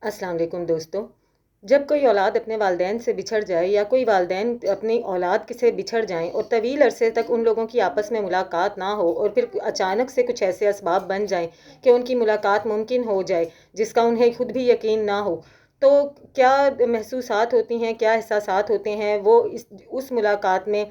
अस्सलाम वालेकुम दोस्तों। जब कोई औलाद अपने वालिदैन से बिछड़ जाए या कोई वालिदैन अपनी औलाद से बिछड़ जाएं और तवील अरसे तक उन लोगों की आपस में मुलाकात ना हो और फिर अचानक से कुछ ऐसे असबाब बन जाएं कि उनकी मुलाकात मुमकिन हो जाए जिसका उन्हें खुद भी यकीन ना हो, तो क्या महसूसात होती हैं, क्या एहसासात होते हैं वो उस मुलाकात में,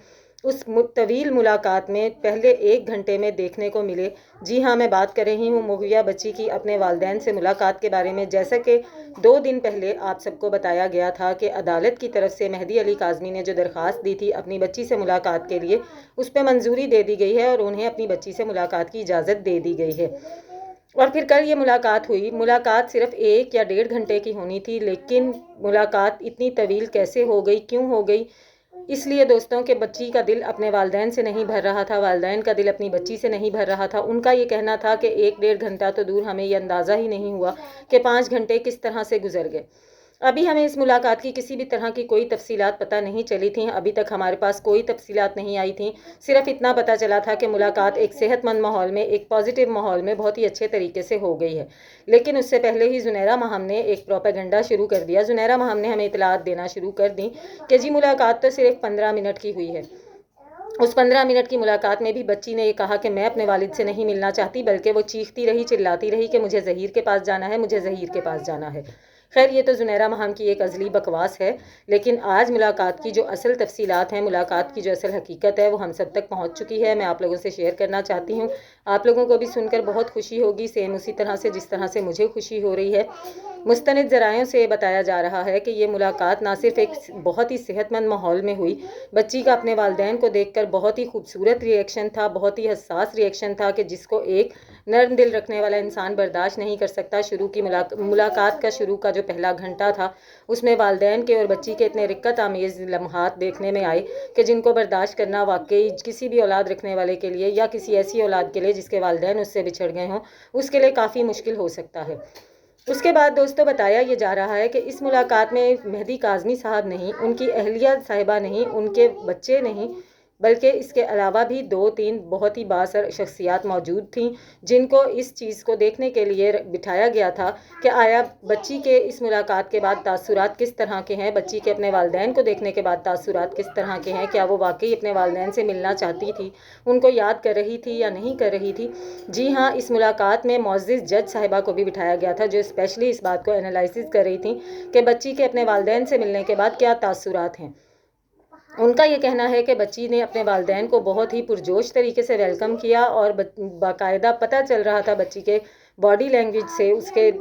उस तवील मुलाकात में पहले 1 घंटे में देखने को मिले। जी हाँ, मैं बात कर रही हूँ मुहैया बच्ची की अपने वालिदैन से मुलाकात के बारे में। जैसा कि 2 दिन पहले आप सबको बताया गया था कि अदालत की तरफ से मेहदी अली काज़मी ने जो दरख्वास्त दी थी अपनी बच्ची से मुलाकात के लिए, उस पर मंजूरी दे दी गई है और उन्हें अपनी बच्ची से मुलाकात की इजाज़त दे दी गई है। और फिर कल ये मुलाकात हुई। मुलाकात सिर्फ 1 या 1.5 घंटे की होनी थी, लेकिन मुलाकात इतनी तवील कैसे हो गई, क्यों हो गई? इसलिए दोस्तों के बच्ची का दिल अपने वालिदैन से नहीं भर रहा था, वालिदैन का दिल अपनी बच्ची से नहीं भर रहा था। उनका ये कहना था कि 1-1.5 घंटा तो दूर, हमें ये अंदाज़ा ही नहीं हुआ कि 5 घंटे किस तरह से गुजर गए। अभी हमें इस मुलाकात की किसी भी तरह की कोई तफसीलात पता नहीं चली थी। अभी तक हमारे पास कोई तफसीलात नहीं आई थी। सिर्फ इतना पता चला था कि मुलाकात एक सेहतमंद माहौल में, एक पॉजिटिव माहौल में बहुत ही अच्छे तरीके से हो गई है। लेकिन उससे पहले ही ज़ुनैरा महम ने एक प्रोपेगेंडा शुरू कर दिया। ज़ुनैरा महम ने हमें इतलात देना शुरू कर दी कि जी मुलाकात तो सिर्फ 15 मिनट की हुई है। उस 15 मिनट की मुलाकात में भी बच्ची ने ये कहा कि मैं अपने वालिद से नहीं मिलना चाहती, बल्कि वो चीखती रही, चिल्लाती रही कि मुझे ज़हीर के पास जाना है, मुझे ज़हीर के पास जाना है। खैर, ये तो ज़ुनैरा महम की एक अज़ली बकवास है, लेकिन आज मुलाकात की जो असल तफसीलात हैं, मुलाकात की जो असल हकीकत है, वो हम सब तक पहुँच चुकी है। मैं आप लोगों से शेयर करना चाहती हूँ। आप लोगों को भी सुनकर बहुत खुशी होगी, सेम उसी तरह से जिस तरह से मुझे खुशी हो रही है। मुस्तनिद ज़रायों से बताया जा रहा है कि ये मुलाकात ना सिर्फ एक बहुत ही सेहतमंद माहौल में हुई, बच्ची का अपने वालिदैन को देखकर बहुत ही खूबसूरत रिएक्शन था, बहुत ही हसास रिएक्शन था कि जिसको एक नर्म दिल रखने वाला इंसान बर्दाश्त नहीं कर सकता। शुरू की मुलाकात का शुरू का जो पहला घंटा था, उसमें वालिदैन के और बच्ची के इतने रिक्कत आमेज़ लम्हात देखने में आए कि जिनको बर्दाश्त करना वाकई किसी भी औलाद रखने वाले के लिए या किसी ऐसी औलाद के लिए जिसके वालिदैन उससे बिछड़ गए हों, उसके लिए काफ़ी मुश्किल हो सकता है। उसके बाद दोस्तों बताया ये जा रहा है कि इस मुलाकात में मेहदी काज़मी साहब नहीं, उनकी अहलिया साहिबा नहीं, उनके बच्चे नहीं, बल्कि इसके अलावा भी 2-3 बहुत ही बाअसर शख्सियात मौजूद थीं, जिनको इस चीज़ को देखने के लिए बिठाया गया था कि आया बच्ची के इस मुलाकात के बाद तासुरात किस तरह के हैं, बच्ची के अपने वालिदैन को देखने के बाद तासुरात किस तरह के हैं, क्या वो वाकई अपने वालिदैन से मिलना चाहती थी, उनको याद कर रही थी या नहीं कर रही थी। जी हाँ, इस मुलाकात में मुअज़्ज़िज़ जज साहिबा को भी बिठाया गया था, जो स्पेशली इस बात को एनालिसिस कर रही थी कि बच्ची के अपने वालिदैन से मिलने के बाद क्या तासुरात हैं। उनका ये कहना है कि बच्ची ने अपने वालिदैन को बहुत ही पुरजोश तरीके से वेलकम किया और बाकायदा पता चल रहा था बच्ची के बॉडी लैंग्वेज से, उसके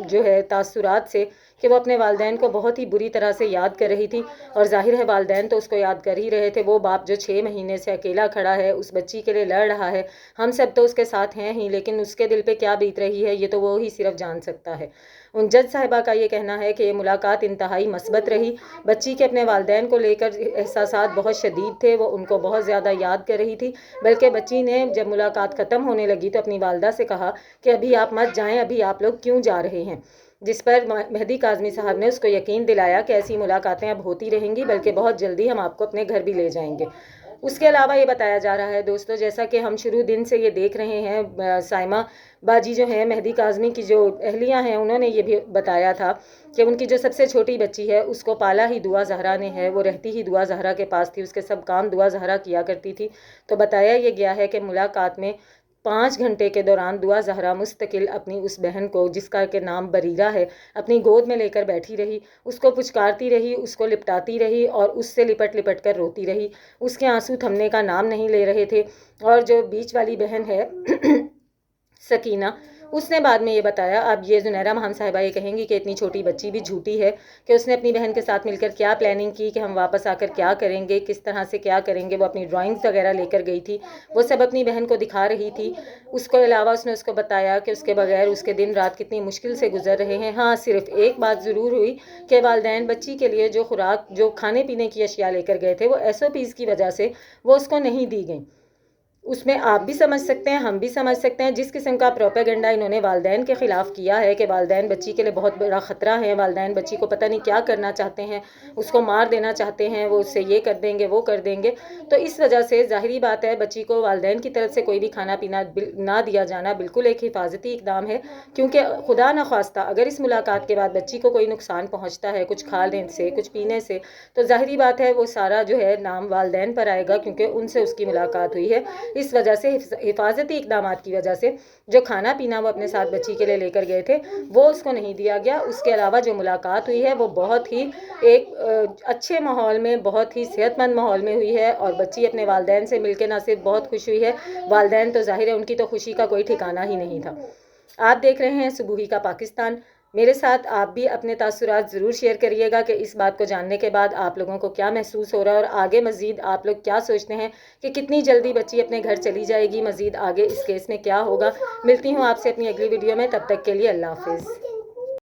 जो है तासुरात से, कि वो अपने वालिदैन को बहुत ही बुरी तरह से याद कर रही थी। और जाहिर है वालिदैन तो उसको याद कर ही रहे थे। वो बाप जो 6 महीने से अकेला खड़ा है, उस बच्ची के लिए लड़ रहा है, हम सब तो उसके साथ हैं ही, लेकिन उसके दिल पे क्या बीत रही है ये तो वो ही सिर्फ जान सकता है। उन जज साहिबा का ये कहना है कि ये मुलाकात इंतहाई मस्बत रही। बच्ची के अपने वालिदैन को लेकर एहसासात बहुत शदीद थे, वो उनको बहुत ज़्यादा याद कर रही थी। बल्कि बच्ची ने जब मुलाकात ख़त्म होने लगी तो अपनी वालदा से कहा कि अभी आप मत जाएं, अभी आप लोग क्यों जा रहे हैं? जिस पर मेहदी काज़मी साहब ने उसको यकीन दिलाया कि ऐसी मुलाकातें अब होती रहेंगी, बल्कि बहुत जल्दी हम आपको अपने घर भी ले जाएंगे। उसके अलावा ये बताया जा रहा है दोस्तों, जैसा कि हम शुरू दिन से ये देख रहे हैं, साइमा बाजी जो है मेहदी काज़मी की जो अहलियाँ हैं, उन्होंने ये भी बताया था कि उनकी जो सबसे छोटी बच्ची है उसको पाला ही दुआ ज़हरा ने है, वो रहती ही दुआ ज़हरा के पास थी, उसके सब काम दुआ ज़हरा किया करती थी। तो बताया ये गया है कि मुलाकात में 5 घंटे के दौरान दुआ ज़हरा मुस्तकिल अपनी उस बहन को, जिसका के नाम बरीरा है, अपनी गोद में लेकर बैठी रही, उसको पुचकारती रही, उसको लिपटाती रही और उससे लिपट लिपट कर रोती रही। उसके आंसू थमने का नाम नहीं ले रहे थे। और जो बीच वाली बहन है सकीना, उसने बाद में ये बताया, अब ये ज़ुनैरा महम साहिबा ये कहेंगी कि इतनी छोटी बच्ची भी झूठी है, कि उसने अपनी बहन के साथ मिलकर क्या प्लानिंग की कि हम वापस आकर क्या करेंगे, किस तरह से क्या करेंगे। वो अपनी ड्राइंग्स वगैरह लेकर गई थी, वो सब अपनी बहन को दिखा रही थी। उसके अलावा उसने उसको बताया कि उसके बगैर उसके दिन रात कितनी मुश्किल से गुजर रहे हैं। हाँ, सिर्फ एक बात ज़रूर हुई कि वालिदैन बच्ची के लिए जो खुराक, जो खाने पीने की अशिया लेकर गए थे, वो SOPs की वजह से वो उसको नहीं दी गई। اس میں آپ بھی سمجھ سکتے ہیں، ہم بھی سمجھ سکتے ہیں جس قسم کا پروپیگنڈا انہوں نے والدین کے خلاف کیا ہے کہ والدین بچی کے لیے بہت بڑا خطرہ ہے، والدین بچی کو پتہ نہیں کیا کرنا چاہتے ہیں، اس کو مار دینا چاہتے ہیں، وہ اس سے یہ کر دیں گے وہ کر دیں گے. تو اس وجہ سے ظاہری بات ہے بچی کو والدین کی طرف سے کوئی بھی کھانا پینا نہ دیا جانا بالکل ایک حفاظتی اقدام ہے، کیونکہ خدا نخواستہ اگر اس ملاقات کے بعد بچی کو کوئی نقصان پہنچتا ہے کچھ کھانے سے کچھ پینے سے، تو ظاہری بات ہے وہ سارا جو ہے نام والدین پر آئے گا، کیونکہ ان سے اس کی ملاقات ہوئی ہے. اس وجہ سے حفاظتی اقدامات کی وجہ سے جو کھانا پینا وہ اپنے ساتھ بچی کے لیے لے کر گئے تھے وہ اس کو نہیں دیا گیا. اس کے علاوہ جو ملاقات ہوئی ہے وہ بہت ہی ایک اچھے ماحول میں، بہت ہی صحت مند ماحول میں ہوئی ہے، اور بچی اپنے والدین سے مل کے نہ صرف بہت خوش ہوئی ہے، والدین تو ظاہر ہے ان کی تو خوشی کا کوئی ٹھکانہ ہی نہیں تھا. آپ دیکھ رہے ہیں صبوحی کا پاکستان. میرے ساتھ آپ بھی اپنے تاثرات ضرور شیئر کریے گا کہ اس بات کو جاننے کے بعد آپ لوگوں کو کیا محسوس ہو رہا ہے، اور آگے مزید آپ لوگ کیا سوچتے ہیں کہ کتنی جلدی بچی اپنے گھر چلی جائے گی، مزید آگے اس کیس میں کیا ہوگا. ملتی ہوں آپ سے اپنی اگلی ویڈیو میں، تب تک کے لیے اللہ حافظ.